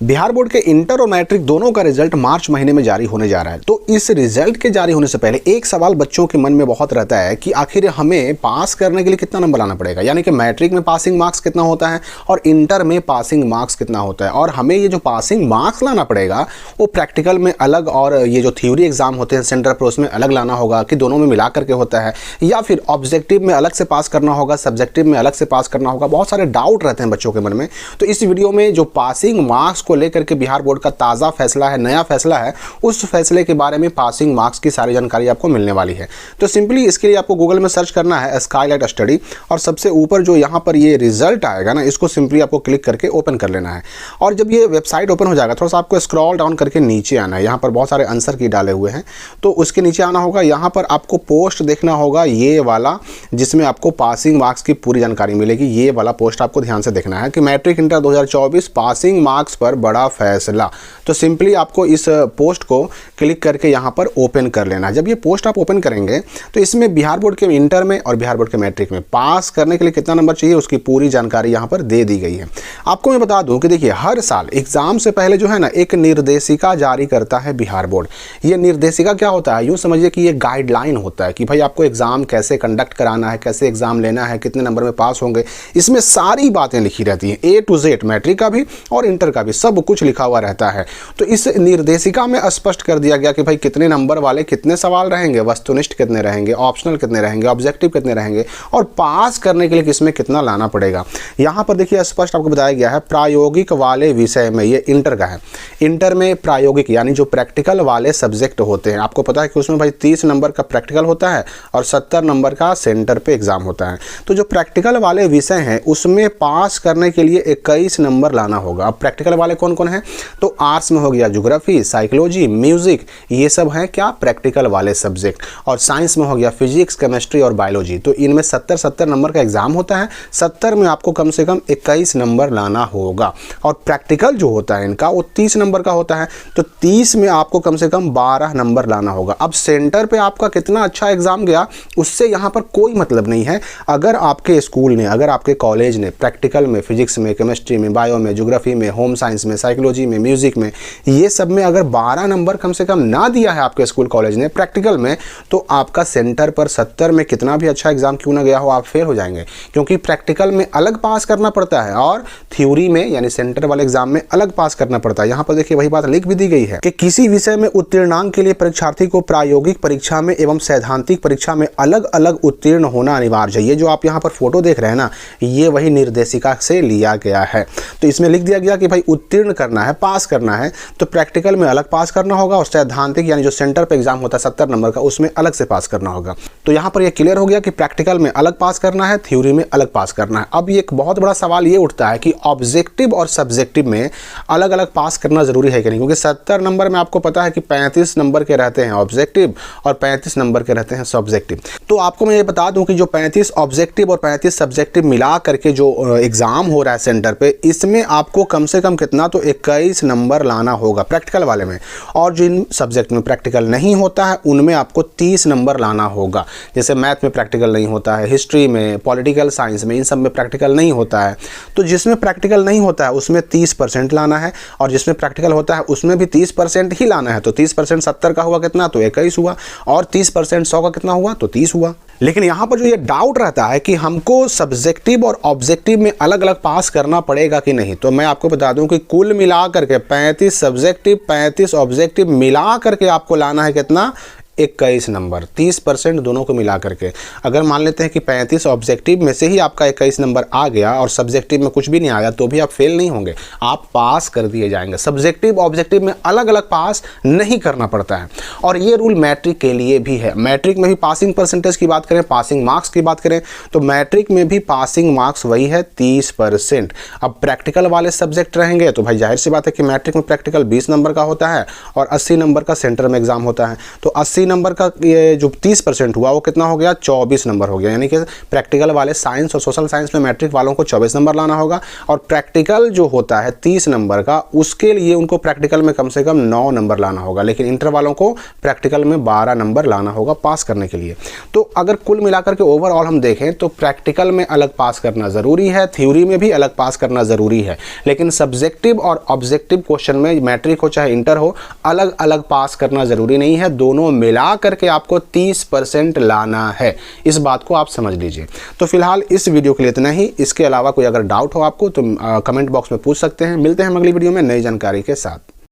Bihar board के inter और matric दोनों का रिजल्ट मार्च महीने में जारी होने जा रहा है। तो इस रिजल्ट के जारी होने से पहले एक सवाल बच्चों के मन में बहुत रहता है कि आखिर हमें पास करने के लिए कितना नंबर लाना पड़ेगा, यानी कि मैट्रिक में पासिंग मार्क्स कितना होता है और इंटर में पासिंग मार्क्स कितना होता है, और हमें ये जो पासिंग मार्क्स लाना पड़ेगा वो प्रैक्टिकल में अलग और ये जो थ्योरी एग्जाम होते हैं सेंटर पर उसमें अलग लाना होगा कि दोनों में मिला करके होता है, या फिर ऑब्जेक्टिव में अलग से पास करना होगा, सब्जेक्टिव में अलग से पास करना होगा। बहुत सारे डाउट रहते हैं बच्चों के मन में। तो इस वीडियो में जो पासिंग मार्क्स को लेकर के बिहार बोर्ड का ताज़ा फैसला है, नया फैसला है, उस फैसले के बारे में पासिंग मार्क्स की सारी जानकारी आपको मिलने वाली है। तो सिंपली इसके लिए आपको गूगल में सर्च करना है स्काईलाइट स्टडी, और सबसे ऊपर जो यहाँ पर ये रिजल्ट आएगा ना, इसको सिंपली आपको क्लिक करके ओपन कर लेना है। और जब ये वेबसाइट ओपन हो जाएगा, थोड़ा सा आपको स्क्रॉल डाउन करके नीचे आना है। यहाँ पर बहुत सारे आंसर की डाले हुए हैं, तो उसके नीचे आना होगा। यहाँ पर आपको पोस्ट देखना होगा ये वाला, जिसमें आपको पासिंग मार्क्स की पूरी जानकारी मिलेगी। ये वाला पोस्ट आपको ध्यान से देखना है कि मैट्रिक इंटर 2024 पासिंग मार्क्स पर बड़ा फैसला। तो सिंपली आपको इस पोस्ट को क्लिक करके यहाँ पर ओपन कर लेना है। जब ये पोस्ट आप ओपन करेंगे तो इसमें बिहार बोर्ड के इंटर में और बिहार बोर्ड के मैट्रिक में पास करने के लिए कितना नंबर चाहिए उसकी पूरी जानकारी यहाँ पर दे दी गई है। आपको मैं बता दूं कि देखिए, हर साल एग्जाम से पहले जो है ना, एक निर्देशिका जारी करता है बिहार बोर्ड। ये निर्देशिका क्या होता है, यूँ समझिए कि ये गाइडलाइन होता है कि भाई आपको एग्जाम कैसे कंडक्ट कराना है, कैसे एग्जाम लेना है, कितने नंबर में पास होंगे। इसमें सारी बातें लिखी रहती हैं, A to Z, मैट्रिक का भी और इंटर का भी सब कुछ लिखा हुआ रहता है। तो इस निर्देशिका में स्पष्ट कर दिया गया कि भाई कितने नंबर वाले कितने सवाल रहेंगे, वस्तुनिष्ठ कितने रहेंगे, ऑप्शनल कितने रहेंगे, ऑब्जेक्टिव कितने रहेंगे, और पास करने के लिए किसमें कितना लाना पड़ेगा। यहाँ पर देखिए स्पष्ट आपको बताया गया है प्रायोगिक वाले विषय में, ये इंटर का है। इंटर में प्रायोगिक यानी जो प्रैक्टिकल वाले सब्जेक्ट होते हैं, आपको पता है कि उसमें भाई 30 नंबर का प्रैक्टिकल होता है और 70 नंबर का सेंटर पे एग्जाम होता है। तो जो प्रैक्टिकल वाले विषय हैं उसमें पास करने के लिए 21 नंबर लाना होगा। अब प्रैक्टिकल वाले कौन कौन हैं, तो आर्ट्स में हो गया ज्योग्राफी, साइकोलॉजी, म्यूजिक, ये सब हैं क्या प्रैक्टिकल वाले सब्जेक्ट। और साइंस में हो गया फिजिक्स, केमिस्ट्री और बायोलॉजी। तो इनमें 70 नंबर का एग्जाम होता है। 70 में आपको कम से कम 21 नंबर लाना होगा। और प्रैक्टिकल जो होता है इनका वो 30 नंबर का होता है। तो 30 में आपको कम से कम 12 नंबर लाना होगा। अब सेंटर पे आपका कितना अच्छा एग्जाम गया उससे यहाँ पर कोई मतलब नहीं है। अगर आपके स्कूल ने, अगर आपके कॉलेज ने प्रैक्टिकल में, फिजिक्स में, केमिस्ट्री में, बायो में, ज्योग्राफी में, होम साइंस में, साइकोलॉजी में, म्यूजिक में, ये सब में अगर 12 नंबर कम से कम ना दिया है आपके स्कूल कॉलेज ने प्रैक्टिकल में, तो आपका सेंटर पर 70 में कितना भी अच्छा एग्जाम क्यों ना गया हो, आप फेल हो जाएंगे। क्योंकि प्रैक्टिकल में अलग पास करना पड़ता है और थ्योरी में यानी सेंटर वाले एग्जाम में अलग पास करना पड़ता है। यहाँ पर देखिए वही बात लिख भी दी गई है कि किसी विषय में उत्तीर्णांक के लिए परीक्षार्थी को प्रायोगिक परीक्षा में एवं सैद्धांतिक परीक्षा में अलग अलग उत्तीर्ण होना अनिवार्य है। ये जो आप यहाँ पर फोटो देख रहे हैं ना, ये वही निर्देशिका से लिया गया है। तो इसमें लिख दिया गया कि भाई उत्तीर्ण करना है, पास करना है, तो प्रैक्टिकल में अलग पास करना होगा और सैद्धांतिक यानी जो सेंटर पे एग्जाम होता है 70 नंबर का, उसमें अलग से पास करना होगा। तो यहाँ पर ये क्लियर हो गया कि प्रैक्टिकल में अलग पास करना है, थ्योरी में अलग पास करना है। अब एक बहुत बड़ा सवाल ये उठता है कि ऑब्जेक्टिव और सब्जेक्टिव में अलग अलग पास करना जरूरी है कि नहीं, क्योंकि 70 नंबर में आपको पता है कि 35 नंबर के रहते हैं ऑब्जेक्टिव और 35 नंबर के रहते हैं सब्जेक्टिव। तो आपको मैं ये बता दूं कि जो 35 ऑब्जेक्टिव और 35 सब्जेक्टिव मिला करके जो एग्जाम हो रहा है सेंटर पे, इसमें आपको कम से कम कितना, तो 21 नंबर लाना होगा प्रैक्टिकल वाले में। और जिन सब्जेक्ट में प्रैक्टिकल नहीं होता है उनमें आपको 30 नंबर लाना होगा। जैसे मैथ में प्रैक्टिकल नहीं होता है, हिस्ट्री में, पॉलिटिकल साइंस में, इन सब में प्रैक्टिकल नहीं होता है। तो जिसमें प्रैक्टिकल नहीं होता है उसमें 30% लाना है, और जिसमें प्रैक्टिकल होता है उसमें भी 30% ही लाना है। तो 30% 70 का हुआ कितना, तो 21 हुआ, और 30% 100 का कितना हुआ, तो 30 हुआ। लेकिन यहाँ पर जो ये डाउट रहता है कि हमको सब्जेक्टिव और ऑब्जेक्टिव में अलग अलग पास करना पड़ेगा कि नहीं, तो मैं आपको बता दूं कि कुल मिला करके 35 सब्जेक्टिव 35 ऑब्जेक्टिव मिला करके आपको लाना है कितना, 21 नंबर, 30% दोनों को मिला करके। अगर मान लेते हैं कि 35 ऑब्जेक्टिव में से ही आपका 21 नंबर आ गया और सब्जेक्टिव में कुछ भी नहीं आया, तो भी आप फेल नहीं होंगे, आप पास कर दिए जाएंगे। सब्जेक्टिव ऑब्जेक्टिव में अलग अलग पास नहीं करना पड़ता है। और ये रूल मैट्रिक के लिए भी है। मैट्रिक में भी पासिंग परसेंटेज की बात करें, पासिंग मार्क्स की बात करें, तो मैट्रिक में भी पासिंग मार्क्स वही है 30%। अब प्रैक्टिकल वाले सब्जेक्ट रहेंगे तो भाई जाहिर सी बात है कि मैट्रिक में प्रैक्टिकल 20 नंबर का होता है और 80 नंबर का सेंटर में एग्जाम होता है। तो 80 नंबर का ये जो 30% हुआ वो कितना हो गया, 24 नंबर हो गया। यानी कि प्रैक्टिकल वाले साइंस और सोशल साइंस में मैट्रिक वालों को 24 नंबर लाना होगा, और प्रैक्टिकल जो होता है 30 नंबर का, उसके लिए उनको प्रैक्टिकल में कम से कम 9 नंबर लाना होगा, लेकिन इंटर वालों को प्रैक्टिकल में 12 नंबर लाना होगा पास करने के लिए। तो अगर कुल मिलाकर के ओवरऑल हम देखें तो प्रैक्टिकल में अलग पास करना ज़रूरी है, थ्योरी में भी अलग पास करना ज़रूरी है, लेकिन सब्जेक्टिव और ऑब्जेक्टिव क्वेश्चन में मैट्रिक हो चाहे इंटर हो, अलग अलग पास करना ज़रूरी नहीं है, दोनों मिला करके आपको 30% लाना है। इस बात को आप समझ लीजिए। तो फिलहाल इस वीडियो के लिए इतना ही। इसके अलावा कोई अगर डाउट हो आपको तो कमेंट बॉक्स में पूछ सकते हैं। मिलते हैं अगली वीडियो में नई जानकारी के साथ।